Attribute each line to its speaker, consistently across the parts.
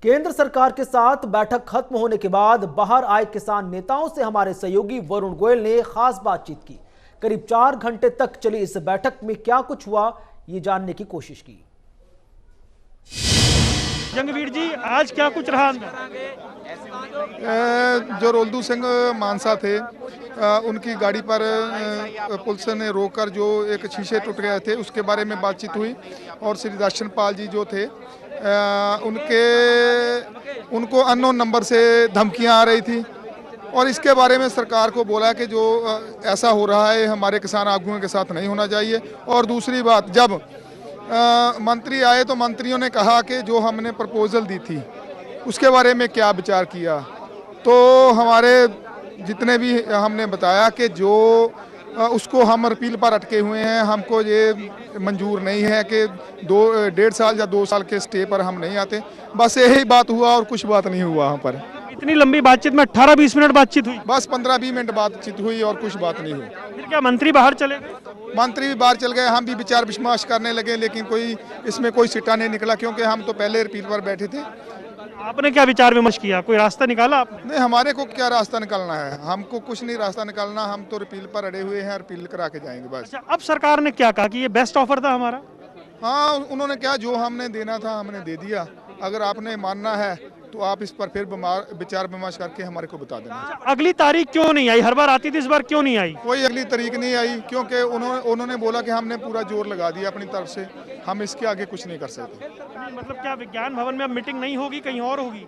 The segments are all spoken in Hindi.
Speaker 1: केंद्र सरकार के साथ बैठक खत्म होने के बाद बाहर आए किसान नेताओं से हमारे सहयोगी वरुण गोयल ने खास बातचीत की। करीब 4 घंटे तक चली इस बैठक में क्या कुछ हुआ, ये जानने की कोशिश की।
Speaker 2: जंगवीर जी, आज क्या कुछ रहा अंदर?
Speaker 3: जो रोल्दू सिंह मानसा थे, उनकी गाड़ी पर पुलिस ने रोककर जो एक शीशे टूट गए थे उसके बारे में बातचीत हुई। और श्री दर्शन पाल जी जो थे, उनको अननोन नंबर से धमकियां आ रही थी और इसके बारे में सरकार को बोला कि जो ऐसा हो रहा है हमारे किसान आगुओं के साथ नहीं होना चाहिए। और दूसरी बात, जब मंत्री आए तो मंत्रियों ने कहा कि जो हमने प्रपोजल दी थी उसके बारे में क्या विचार किया। तो हमारे जितने भी हमने बताया कि जो उसको हम अपील पर अटके हुए हैं, हमको ये मंजूर नहीं है कि 1.5 साल या 2 साल के स्टे पर हम नहीं आते। बस यही बात हुआ और कुछ बात नहीं हुआ। वहाँ पर
Speaker 2: इतनी लंबी बातचीत में 18-20 मिनट बातचीत हुई?
Speaker 3: बस 15-20 मिनट बातचीत हुई और कुछ बात नहीं हुई।
Speaker 2: फिर क्या मंत्री बाहर चले गए?
Speaker 3: मंत्री भी बाहर चल गए, हम भी विचार विमर्श करने लगे, लेकिन कोई इसमें कोई सिट्टा नहीं निकला, क्योंकि हम तो पहले अपील पर बैठे थे।
Speaker 2: आपने क्या विचार विमर्श किया? कोई रास्ता निकाला आपने?
Speaker 3: नहीं, हमारे को क्या रास्ता निकालना है, हमको कुछ नहीं रास्ता निकालना, हम तो अपील पर अड़े हुए हैं और अपील करा के जाएंगे बस।
Speaker 2: अच्छा, अब सरकार ने क्या कहा कि ये बेस्ट ऑफर था हमारा?
Speaker 3: हाँ, उन्होंने क्या, जो हमने देना था हमने दे दिया। अगर आपने मानना है तो आप इस पर फिर विचार विमर्श करके हमारे को बता देना।
Speaker 2: अच्छा, अगली तारीख क्यों नहीं आई? हर बार आती थी, इस बार क्यों नहीं आई?
Speaker 3: कोई अगली तारीख नहीं आई, क्योंकि उन्होंने बोला कि हमने पूरा जोर लगा दिया अपनी तरफ से, हम इसके आगे कुछ नहीं कर सकते।
Speaker 2: मतलब क्या विज्ञान भवन में अब मीटिंग नहीं होगी, कहीं और होगी?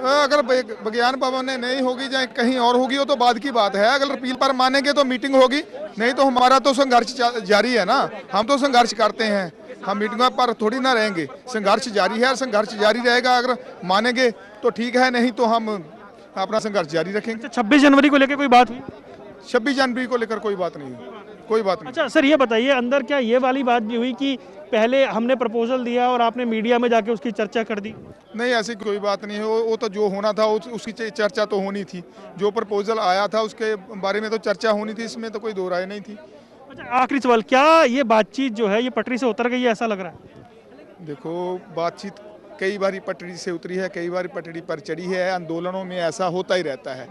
Speaker 3: अगर विज्ञान भवन में नहीं होगी या कहीं और होगी वो तो बाद की बात है। अगर अपील पर मानेंगे तो मीटिंग होगी, नहीं तो हमारा तो संघर्ष जारी है ना। हम तो संघर्ष करते हैं, हम मीटिंगों पर थोड़ी ना रहेंगे। संघर्ष जारी है और संघर्ष जारी रहेगा। अगर मानेंगे तो ठीक है, नहीं तो हम अपना संघर्ष जारी रखेंगे।
Speaker 2: 26 जनवरी को लेकर कोई बात हुई?
Speaker 3: 26 जनवरी को लेकर कोई बात नहीं, कोई बात नहीं।
Speaker 2: अच्छा सर, ये बताइए, अंदर क्या ये वाली बात भी हुई कि पहले हमने प्रपोजल दिया और आपने मीडिया में जाके उसकी चर्चा कर दी?
Speaker 3: नहीं, ऐसी कोई बात नहीं है। वो तो जो होना था उसकी चर्चा तो होनी थी। जो प्रपोजल आया था उसके बारे में तो चर्चा होनी थी, इसमें तो कोई दो राय नहीं थी।
Speaker 2: अच्छा, आखिरी सवाल, क्या ये बातचीत जो है ये पटरी से उतर गई है, ऐसा लग रहा है?
Speaker 3: देखो, बातचीत कई बारी पटरी से उतरी है, कई बार पटरी पर चढ़ी है। आंदोलनों में ऐसा होता ही रहता है,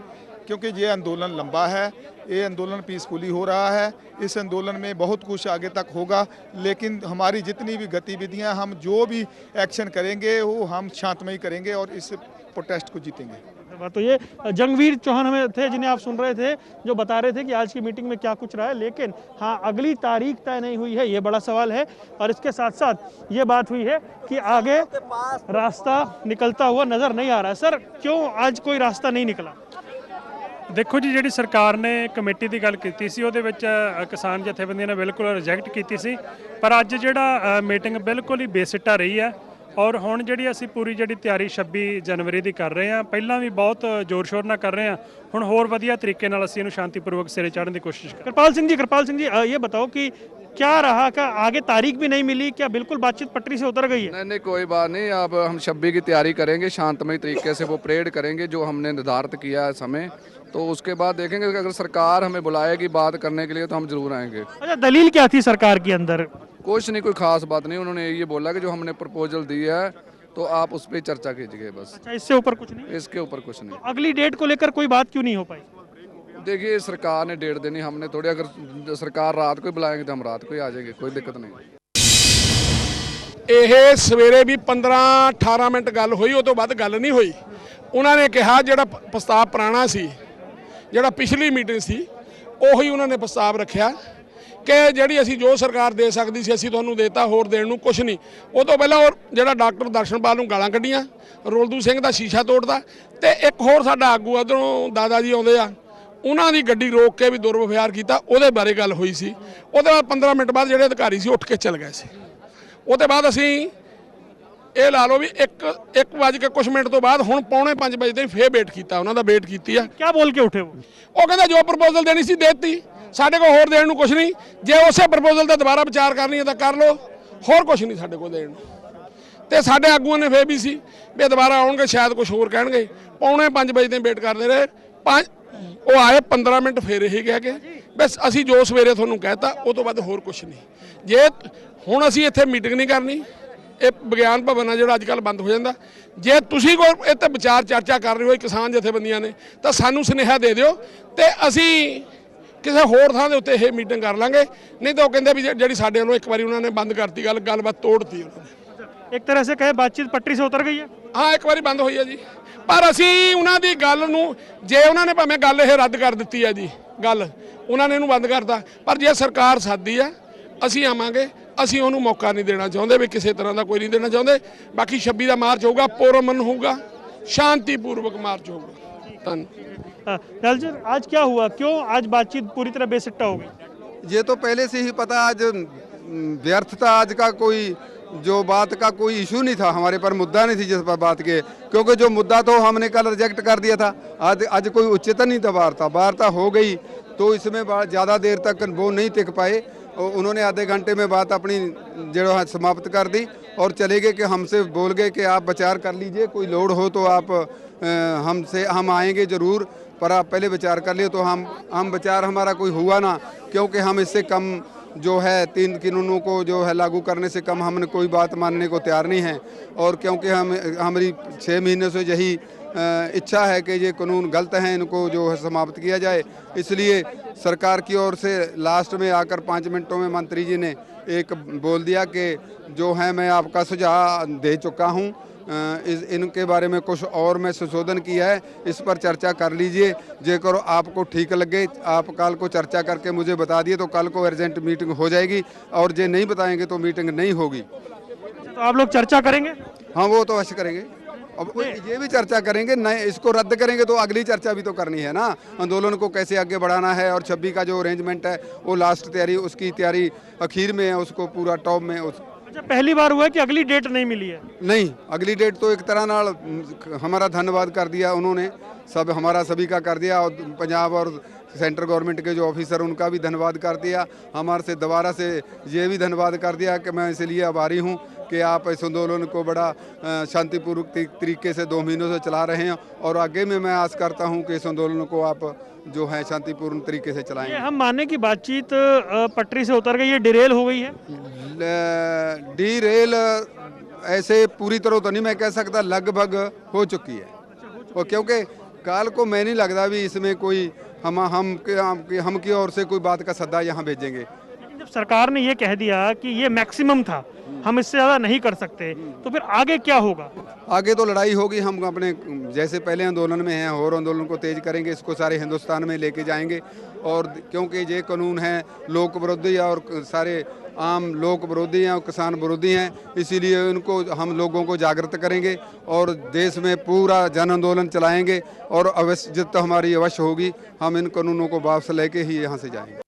Speaker 3: क्योंकि ये आंदोलन लंबा है, ये आंदोलन पीसफुली हो रहा है। इस आंदोलन में बहुत कुछ आगे तक होगा, लेकिन हमारी जितनी भी गतिविधियां, हम जो भी एक्शन करेंगे वो हम शांतमय करेंगे और इस प्रोटेस्ट को जीतेंगे।
Speaker 2: तो ये जंगवीर चौहान हमें थे, जिन्हें आप सुन रहे थे, जो बता रहे थे कि आज की मीटिंग में क्या कुछ रहा है। लेकिन हाँ, अगली तारीख तय नहीं हुई है, ये बड़ा सवाल है। और इसके साथ साथ ये बात हुई है कि आगे रास्ता निकलता हुआ नजर नहीं आ रहा है। सर, क्यों आज कोई रास्ता नहीं निकला?
Speaker 4: देखो जी, ਜਿਹੜੀ ਸਰਕਾਰ ਨੇ ਕਮੇਟੀ ਦੀ ਗੱਲ ਕੀਤੀ ਸੀ ਉਹਦੇ ਵਿੱਚ ਕਿਸਾਨ ਜਥੇਬੰਦੀਆਂ ਨੇ ਬਿਲਕੁਲ ਰਿਜੈਕਟ ਕੀਤੀ ਸੀ। ਪਰ ਅੱਜ ਜਿਹੜਾ ਮੀਟਿੰਗ ਬਿਲਕੁਲ ਹੀ ਬੇਸਿੱਟਾ ਰਹੀ ਹੈ। ਔਰ ਹੁਣ ਜਿਹੜੀ ਅਸੀਂ ਪੂਰੀ ਜਿਹੜੀ ਤਿਆਰੀ 26 ਜਨਵਰੀ ਦੀ ਕਰ ਰਹੇ ਹਾਂ, ਪਹਿਲਾਂ ਵੀ ਬਹੁਤ ਜ਼ੋਰ ਸ਼ੋਰ ਨਾਲ ਕਰ ਰਹੇ ਹਾਂ। ਹੁਣ ਹੋਰ ਵਧੀਆ ਤਰੀਕੇ ਨਾਲ ਅਸੀਂ ਇਹਨੂੰ ਸ਼ਾਂਤੀਪੂर्वक सिरे चढ़ने की कोशिश करें।
Speaker 2: कृपाल सिंह जी, ये बताओ कि क्या रहा, का आगे तारीख भी नहीं मिली, क्या बिल्कुल बातचीत पटरी से उतर गई है?
Speaker 5: नहीं, कोई बात नहीं। अब हम 26 की तैयारी करेंगे, शांतमय तरीके से वो परेड करेंगे जो हमने निर्धारित किया है समय। तो उसके बाद देखेंगे कि अगर सरकार हमें बुलाएगी बात करने के लिए तो हम जरूर आएंगे।
Speaker 2: अच्छा, दलील क्या थी सरकार के अंदर?
Speaker 5: कुछ नहीं, कोई खास बात नहीं। उन्होंने ये बोला कि जो हमने प्रपोजल दी है तो आप उस पर चर्चा कीजिए बस।
Speaker 2: अच्छा, इससे ऊपर कुछ नहीं?
Speaker 5: इसके ऊपर कुछ नहीं।
Speaker 2: तो अगली डेट को लेकर कोई बात क्यों नहीं हो पाई?
Speaker 5: देखिए, सरकार ने डेट देनी, हमने थोड़ी। अगर सरकार रात को बुलाएंगे तो हम रात को ही आ जाएंगे, कोई दिक्कत नहीं।
Speaker 6: ਇਹ ਸਵੇਰੇ ਵੀ 15-18 ਮਿੰਟ ਗੱਲ ਹੋਈ, ਉਹ ਤੋਂ ਵੱਧ ਗੱਲ ਨਹੀਂ ਹੋਈ। ਉਹਨਾਂ ਨੇ ਕਿਹਾ ਜਿਹੜਾ ਪ੍ਰਸਤਾਵ ਪੁਰਾਣਾ ਸੀ, ਜਿਹੜਾ ਪਿਛਲੀ ਮੀਟਿੰਗ ਸੀ, ਉਹੀ ਉਹਨਾਂ ਨੇ ਪ੍ਰਸਤਾਵ ਰੱਖਿਆ ਕਿ ਜਿਹੜੀ ਅਸੀਂ ਜੋ ਸਰਕਾਰ ਦੇ ਸਕਦੀ ਸੀ ਅਸੀਂ ਤੁਹਾਨੂੰ ਦੇਤਾ, ਹੋਰ ਦੇਣ ਨੂੰ ਕੁਝ ਨਹੀਂ। ਉਹ ਤੋਂ ਪਹਿਲਾਂ ਉਹ ਜਿਹੜਾ ਡਾਕਟਰ ਦਰਸ਼ਨਪਾਲ ਨੂੰ ਗਾਲਾਂ ਕੱਢੀਆਂ, ਰੋਲਦੂ ਸਿੰਘ ਦਾ ਸ਼ੀਸ਼ਾ ਤੋੜਦਾ, ਤੇ ਇੱਕ ਹੋਰ ਸਾਡਾ ਆਗੂ ਉੱਧਰੋਂ ਦਾਦਾ ਜੀ ਆਉਂਦੇ ਆ, ਉਹਨਾਂ ਦੀ ਗੱਡੀ ਰੋਕ ਕੇ ਵੀ ਦੁਰਵਿਵਹਾਰ ਕੀਤਾ, ਉਹਦੇ ਬਾਰੇ ਗੱਲ ਹੋਈ ਸੀ। ਉਹਦੇ ਬਾਅਦ 15 ਮਿੰਟ ਬਾਅਦ ਜਿਹੜੇ ਅਧਿਕਾਰੀ ਸੀ ਉੱਠ ਕੇ ਚਲ ਗਏ ਸੀ। ਉਹਦੇ ਬਾਅਦ ਅਸੀਂ ਇਹ ਲਾ ਲਓ ਵੀ 1 ਵਜ ਕੇ ਕੁਝ ਮਿੰਟ ਤੋਂ ਬਾਅਦ ਹੁਣ 4:45 ਵਜੇ ਤਾਈਂ ਫੇਰ ਵੇਟ ਕੀਤਾ, ਉਹਨਾਂ ਦਾ ਵੇਟ ਕੀਤੀ ਆ।
Speaker 2: क्या बोल के उठे वो?
Speaker 6: ਉਹ ਕਹਿੰਦਾ ਜੋ ਪ੍ਰਪੋਜ਼ਲ ਦੇਣੀ ਸੀ ਦੇਤੀ, ਸਾਡੇ ਕੋਲ ਹੋਰ ਦੇਣ ਨੂੰ ਕੁਝ ਨਹੀਂ। ਜੇ ਉਸੇ ਪ੍ਰਪੋਜ਼ਲ ਦਾ ਦੁਬਾਰਾ ਵਿਚਾਰ ਕਰਨੀ ਹੈ ਤਾਂ ਕਰ ਲਓ, ਹੋਰ ਕੁਝ ਨਹੀਂ ਸਾਡੇ ਕੋਲ ਦੇਣ ਨੂੰ। ਤੇ ਸਾਡੇ ਆਗੂਆਂ ਨੇ ਫੇਰ ਵੀ ਸੀ ਵੀ ਦੁਬਾਰਾ ਆਉਣਗੇ, ਸ਼ਾਇਦ ਕੁਝ ਹੋਰ ਕਹਿਣਗੇ। 4:45 ਵਜੇ ਤਾਈਂ ਵੇਟ ਕਰਦੇ ਰਹੇ। ਉਹ ਆਏ 15 ਮਿੰਟ ਫੇਰ ਇਹੀ ਕਹਿ ਕੇ ਬਸ ਅਸੀਂ ਜੋ ਸਵੇਰੇ ਤੁਹਾਨੂੰ ਕਹਿਤਾ ਉਹ ਤੋਂ ਬਾਅਦ ਹੋਰ ਕੁਝ ਨਹੀਂ। ਜੇ ਹੁਣ ਅਸੀਂ ਇੱਥੇ ਮੀਟਿੰਗ ਨਹੀਂ ਕਰਨੀ, ਇਹ ਵਿਗਿਆਨ ਭਵਨ ਆ ਜਿਹੜਾ ਅੱਜ ਕੱਲ੍ਹ ਬੰਦ ਹੋ ਜਾਂਦਾ। ਜੇ ਤੁਸੀਂ ਕੋਈ ਇਹ 'ਤੇ ਵਿਚਾਰ ਚਰਚਾ ਕਰ ਰਹੇ ਹੋ ਕਿਸਾਨ ਜਥੇਬੰਦੀਆਂ ਨੇ ਤਾਂ ਸਾਨੂੰ ਸੁਨੇਹਾ ਦੇ ਦਿਓ ਤੇ ਅਸੀਂ ਕਿਸੇ ਹੋਰ ਥਾਂ ਦੇ ਉੱਤੇ ਇਹ ਮੀਟਿੰਗ ਕਰ ਲਾਂਗੇ। ਨਹੀਂ ਤਾਂ ਉਹ ਕਹਿੰਦੇ ਵੀ ਜਿਹੜੀ ਸਾਡੇ ਵੱਲੋਂ ਇੱਕ ਵਾਰੀ ਉਹਨਾਂ ਨੇ ਬੰਦ ਕਰਤੀ ਗੱਲਬਾਤ ਤੋੜਤੀ ਉਹਨਾਂ ਨੇ।
Speaker 2: एक तरह से कहे बातचीत पटरी से उतर गई है।
Speaker 6: ਹਾਂ ਇੱਕ ਵਾਰੀ ਬੰਦ ਹੋਈ ਹੈ ਜੀ, ਪਰ ਅਸੀਂ ਉਹਨਾਂ ਦੀ ਗੱਲ ਨੂੰ ਜੇ ਉਹਨਾਂ ਨੇ ਭਾਵੇਂ ਗੱਲ ਇਹ ਰੱਦ ਕਰ ਦਿੱਤੀ ਹੈ ਜੀ, ਗੱਲ ਉਹਨਾਂ ਨੇ ਇਹਨੂੰ ਬੰਦ ਕਰਤਾ, ਪਰ ਜੇ ਸਰਕਾਰ ਸਾਦੀ ਆ ਅਸੀਂ ਆਵਾਂਗੇ। ਅਸੀਂ ਉਹਨੂੰ ਮੌਕਾ ਨਹੀਂ ਦੇਣਾ ਚਾਹੁੰਦੇ ਵੀ ਕਿਸੇ ਤਰ੍ਹਾਂ ਦਾ ਕੋਈ ਨਹੀਂ ਦੇਣਾ ਚਾਹੁੰਦੇ। ਬਾਕੀ 26 ਦਾ ਮਾਰਚ ਹੋਊਗਾ, ਪੁਰਅਮਨ ਹੋਊਗਾ, शांतिपूर्वक मार्च होगा। धन्यवाद।
Speaker 2: लाल जी, आज क्या हुआ, क्यों आज बातचीत पूरी तरह बेसिट्टा हो गई?
Speaker 7: ये तो पहले से ही पता, आज व्यर्थ था। आज का कोई जो बात का कोई इशू नहीं था, हमारे पर मुद्दा नहीं थी जिस पर बात के, क्योंकि जो मुद्दा तो हमने कल रिजेक्ट कर दिया था। आज कोई उच्चतन नहीं था, वार्ता हो गई तो इसमें ज़्यादा देर तक वो नहीं टिक पाए। उन्होंने आधे घंटे में बात अपनी जो है समाप्त कर दी और चले गए कि हमसे बोल गए कि आप विचार कर लीजिए, कोई लोड हो तो आप हम आएंगे ज़रूर, पर आप पहले विचार कर लिए। तो हम विचार हमारा कोई हुआ ना, क्योंकि हम इससे कम जो है 3 कानूनों को जो है लागू करने से कम हमने कोई बात मानने को तैयार नहीं है। और क्योंकि हमारी 6 महीने से यही इच्छा है कि ये कानून गलत हैं, इनको जो है समाप्त किया जाए। इसलिए सरकार की ओर से लास्ट में आकर 5 मिनटों में मंत्री जी ने एक बोल दिया कि जो है मैं आपका सुझाव दे चुका हूँ, इनके बारे में कुछ और मैं संशोधन किया है, इस पर चर्चा कर लीजिए। जेकर आपको ठीक लगे आप कल को चर्चा करके मुझे बता दिए तो कल को अर्जेंट मीटिंग हो जाएगी, और जे नहीं बताएंगे तो मीटिंग नहीं होगी।
Speaker 2: तो आप लोग चर्चा करेंगे?
Speaker 7: हाँ, वो तो अवश्य करेंगे। अब ये भी चर्चा करेंगे, नए इसको रद्द करेंगे तो अगली चर्चा भी तो करनी है ना, आंदोलन को कैसे आगे बढ़ाना है। और 26 का जो अरेंजमेंट है वो लास्ट तैयारी, उसकी तैयारी आखिर में है, उसको पूरा टॉप में
Speaker 2: अच्छा, पहली बार हुआ है कि अगली डेट नहीं मिली है?
Speaker 7: नहीं, अगली डेट तो एक तरह नाल हमारा धन्यवाद कर दिया उन्होंने, सब हमारा सभी का कर दिया। और पंजाब और सेंट्रल गवर्नमेंट के जो ऑफिसर उनका भी धन्यवाद कर दिया, हमारे से दोबारा से ये भी धन्यवाद कर दिया कि मैं इसलिए आभारी हूँ कि आप इस आंदोलन को बड़ा शांतिपूर्वक तरीके से 2 महीनों से चला रहे हैं। और आगे में मैं आस करता हूँ कि इस आंदोलन को आप जो है शांतिपूर्ण तरीके से चलाएंगे।
Speaker 2: हम माने कि बातचीत पटरी से उतर गई है, डिरेल हो गई है?
Speaker 7: डिरेल ऐसे पूरी तरह तो नहीं मैं कह सकता, लगभग हो चुकी है। और क्योंकि कल को मैं नहीं लगता भी इसमें कोई हम की ओर से कोई बात का सद्दा यहाँ भेजेंगे।
Speaker 2: लेकिन जब सरकार ने ये कह दिया कि ये मैक्सिमम था, हम इससे ज़्यादा नहीं कर सकते, तो फिर आगे क्या होगा?
Speaker 7: आगे तो लड़ाई होगी। हम अपने जैसे पहले आंदोलन में हैं और आंदोलन को तेज करेंगे, इसको सारे हिंदुस्तान में लेके जाएंगे। और क्योंकि ये कानून है लोक विरोधी और सारे आम लोक विरोधी हैं और किसान विरोधी हैं, इसीलिए इनको हम लोगों को जागृत करेंगे और देश में पूरा जन आंदोलन चलाएंगे। और अवश्य जितना हमारी अवश्य होगी, हम इन कानूनों को वापस लेके ही यहाँ से जाएंगे।